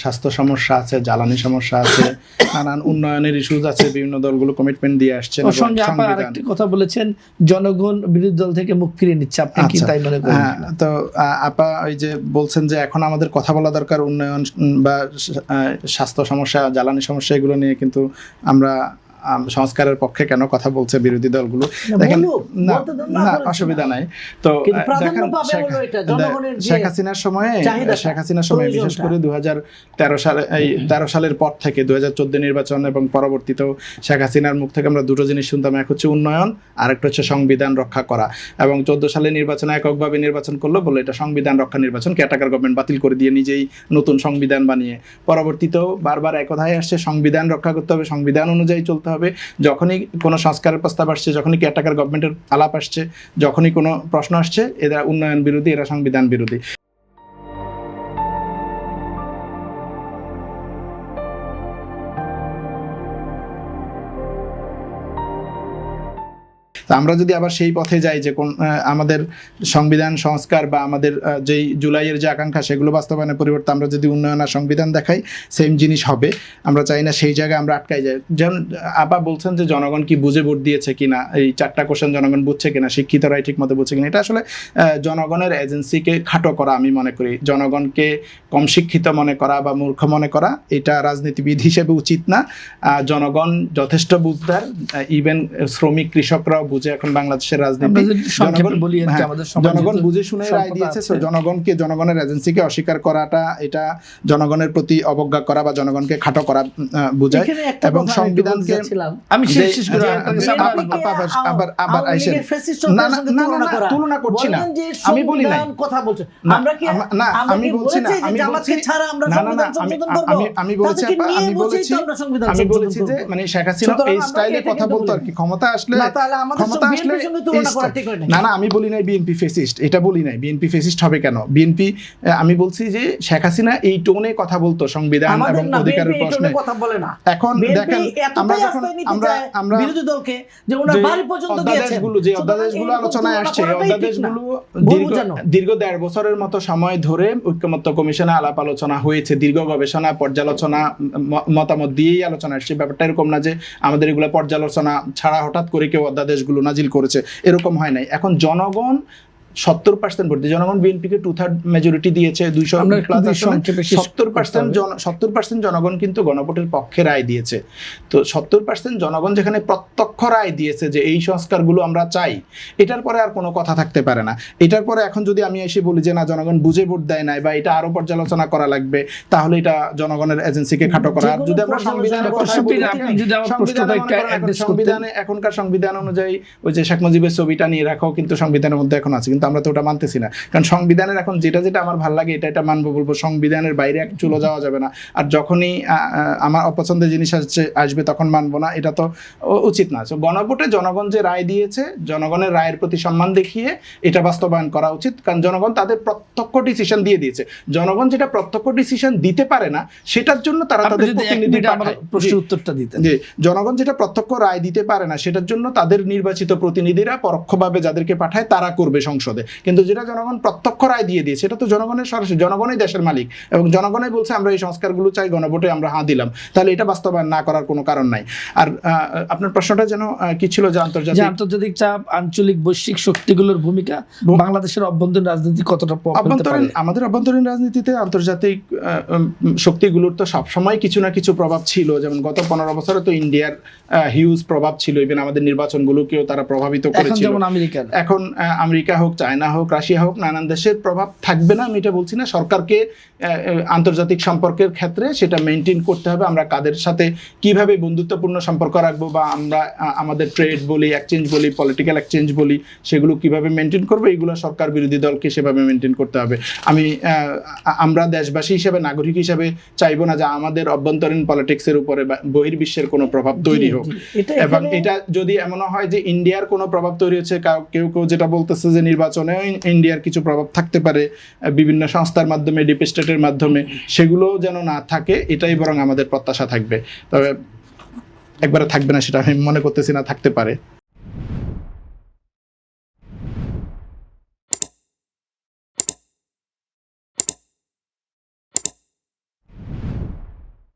স্বাস্থ্য সমস্যা আছে, জ্বালানি সমস্যা আছে, নানান উন্নয়নের ইস্যুজ আছে, বিভিন্ন দলগুলো কমিটমেন্ট দিয়ে আসছে। ওর সঙ্গে আপনি আরেকটি কথা বলেছেন, জনগণ বিরোধী দল থেকে মুখ ফিরিয়ে নিচ্ছে, আপনি কি তাই মনে করেন? তো আপা ওই যে বলছেন যে এখন আমাদের কথা বলা দরকার উন্নয়ন বা স্বাস্থ্য সমস্যা, জ্বালানি সমস্যা এগুলো নিয়ে, কিন্তু আমরা সংস্কারের পক্ষে কেন কথা বলছে বিরোধী দলগুলো? দেখেন, না অসুবিধা নাই। তো শেখ হাসিনার সময়ে বিশেষ করে 2013 সালের পর থেকে 2014 নির্বাচন এবং পরবর্তীতেও শেখ হাসিনার মুখ থেকে আমরা দুটো জিনিস শুনতাম, এক হচ্ছে উন্নয়ন আর একটা হচ্ছে সংবিধান রক্ষা করা। এবং 14 সালে নির্বাচনে এককভাবে নির্বাচন করলো, বলে এটা সংবিধান রক্ষা নির্বাচন, ক্যাটাকার গভর্নমেন্ট বাতিল করে দিয়ে নিজেই নতুন সংবিধান বানিয়ে। পরবর্তীতেও বারবার এক কথাই আসছে, সংবিধান রক্ষা করতে হবে, সংবিধান অনুযায়ী চলতে হবে। যখনই কোনো সংস্কারের প্রস্তাব আসছে, যখনই ক্যাটাকার গভর্নমেন্টের আলাপ আসছে, যখনই কোনো প্রশ্ন আসছে, এরা উন্নয়ন বিরোধী, এরা সংবিধান বিরোধী। আমরা যদি আবার সেই পথে যাই যে আমাদের সংবিধান সংস্কার বা আমাদের যেই জুলাইয়ের যে আকাঙ্ক্ষা সেগুলো বাস্তবায়নের পরিবর্তে আমরা যদি উন্নয়ন আর সংবিধান দেখাই, সেম জিনিস হবে। আমরা চাই না সেই জায়গায় আমরা আটকাই যাই। যেমন আপা বলছেন যে জনগণ কি বুঝে ভোট দিয়েছে কিনা, এই 4টা কোশ্চেন জনগণ বুঝছে কিনা, শিক্ষিতরাই ঠিক মতো বুঝছে কিনা, এটা আসলে জনগণের এজেন্সিকে খাটো করা আমি মনে করি। জনগণকে কম শিক্ষিত মনে করা বা মূর্খ মনে করা, এটা রাজনীতিবিদ হিসেবে উচিত না। জনগণ যথেষ্ট বুঝদার, ইভেন শ্রমিক কৃষকরাও বুঝে এখন বাংলাদেশের রাজনীতি। জনগণ বুঝে শুনে রায় দিয়েছে। জনগণকে, জনগণের এজেন্সিকে অস্বীকার করাটা এটা জনগণের প্রতি অবজ্ঞা করা বা জনগণকে খাটো করা বোঝায়। এবং সংবিধানকে আমি আবার আইসেন তুলনা করছি না, আমি বলি নাই, কথা বলছি না, আমি বলছি না, আমি বলেছি যে মানে শেখ হাসিনা এই স্টাইলে কথা বলতো আর কি, ক্ষমতা আসলে না, আমি বলি নাই বিএনপি ফেসিস্ট, এটা বলি নাই। বিএনপি ফেসিস্ট হবে কেন? বিএনপি, আমি বলছি যে শেখ হাসিনা এই টোনে কথা বলতো সংবিধান এবং অধিকারের প্রশ্নে। এখন দেখেন, আমরা যখন আমরা বিরোধী দলকে যে ওনার বাড়ি পর্যন্ত গিয়েছে, যে অধ্যাদেশগুলো আলোচনায় আসছে, অধ্যাদেশগুলো দীর্ঘ 1.5 বছরের মতো সময় ধরে ঐক্যমত্য কমিশনে আলাপ আলোচনা হয়েছে, দীর্ঘ গবেষণা পর্যালোচনা মতামত দিয়েই আলোচনা আসছে। ব্যাপারটা এরকম না যে আমাদের এগুলো পর্যালোচনা ছাড়া হঠাৎ করে কেউ অধ্যাদেশগুলো নাজিল করেছে, এরকম হয় নাই। এখন জনগণ 70% ভোট দিয়ে, জনগণ বিএনপিকে 2/3 মেজরিটি দিয়েছে, 70% জনগণ কিন্তু গণভোটের পক্ষে রায় দিয়েছে। তো 70% জনগণ যেখানে প্রত্যক্ষ রায় দিয়েছে যে এই সংস্কারগুলো আমরা চাই, এটার পরে আর কোনো কথা থাকতে পারে না। এটার পরে এখন যদি আমি এসে বলি যে না, জনগণ বুঝে ভোট দেয় নাই বা এটা আরো পর্যালোচনা করা লাগবে, তাহলে এটা জনগণের এজেন্সিকে খাটো করা। আর যদি আমরা সংবিধানে এখনকার সংবিধান অনুযায়ী ওই যে শেখ মুজিবের ছবিটা নিয়ে রাখাও কিন্তু সংবিধানের মধ্যে এখন আছে, কিন্তু আমরা তো ওটা মানতেছি না। কারণ সংবিধানের এখন যেটা আমার ভালো লাগে এটা মানবো, বলবো। সংবিধানের বাইরে চলে যাওয়া যাবে না। আর যখনই আমার অপছন্দের জিনিস আসবে তখন মানবো না, এটা তো উচিত না। গণভোটে জনগণ যে রায় দিয়েছে, জনগণের রায়ের প্রতি সম্মান দেখিয়ে এটা বাস্তবায়ন করা উচিত। কারণ জনগণ তাদের প্রত্যক্ষ ডিসিশন দিয়ে দিয়েছে। জনগণ যেটা প্রত্যক্ষ ডিসিশন দিতে পারে না, সেটার জন্য তারা তাদের প্রতিনিধি পাঠায়। প্রশ্নের উত্তরটা দিতে, জনগণ যেটা প্রত্যক্ষ রায় দিতে পারে না, সেটার জন্য তাদের নির্বাচিত প্রতিনিধিরা পরোক্ষভাবে যাদেরকে পাঠায় তারা করবে সংসদে। কিন্তু যেটা জনগণ প্রত্যক্ষ রায় দিয়ে দিয়েছে, এটা তো জনগণের সরাসরি, জনগণই দেশের মালিক এবং জনগণই বলছে আমরা এই সংস্কারগুলো চাই, গণভোটে আমরা হ্যাঁ দিলাম, তাহলে এটা বাস্তবায়ন না করার কোনো কারণ নাই। আর আপনার প্রশ্নটা যেন কি ছিল, যে আন্তর্জাতিক চাপ, আঞ্চলিক বৈশ্বিক শক্তিগুলোর ভূমিকা বাংলাদেশের অভ্যন্তরীণ রাজনীতি কতটা আমাদের অভ্যন্তরীণ রাজনীতিতে আন্তর্জাতিক শক্তিগুলোর তো সবসময় কিছু না কিছু প্রভাব ছিল। যেমন গত 15 বছরে তো ইন্ডিয়ার হিউজ প্রভাব ছিল, ইভেন আমাদের নির্বাচনগুলোকেও তারা প্রভাবিত করেছিল। এখন আমেরিকা হোক, চায়না হোক, রাশিয়া হোক, নানান দেশের প্রভাব থাকবে না আমি এটা বলছি না। সরকারকে আন্তর্জাতিক সম্পর্কের ক্ষেত্রে সেটা মেনটেন করতে হবে। আমরা কাদের সাথে কিভাবে বন্ধুত্বপূর্ণ সম্পর্ক রাখবো, বা আমরা আমাদের ট্রেড বলি, এক্সচেঞ্জ বলি, পলিটিক্যাল এক্সচেঞ্জ বলি, সেগুলো কিভাবে মেনটেন করবো, এগুলো সরকার বিরোধী দলকে সেভাবে মেনটেন করতে হবে। আমরা দেশবাসী হিসেবে, নাগরিক হিসেবে চাইবো না যে আমাদের অভ্যন্তরীণ পলিটিক্সের উপরে বহির্বিশ্বের কোনো প্রভাব তৈরি হোক। এবং এটা যদি এমন হয় যে ইন্ডিয়ার কোনো প্রভাব তৈরি হচ্ছে, কেউ যেটা বলতেছে যে নির্বাচনে ইন্ডিয়ার কিছু প্রভাব থাকতে পারে বিভিন্ন সংস্থার মাধ্যমে, ডিপ স্টেটের মাধ্যমে, সেগুলো যেন না থাকে, এটাই বরং আমাদের প্রত্যাশা থাকবে। তবে একবারে থাকবে না সেটা আমি মনে করতেছি না, থাকতে পারে।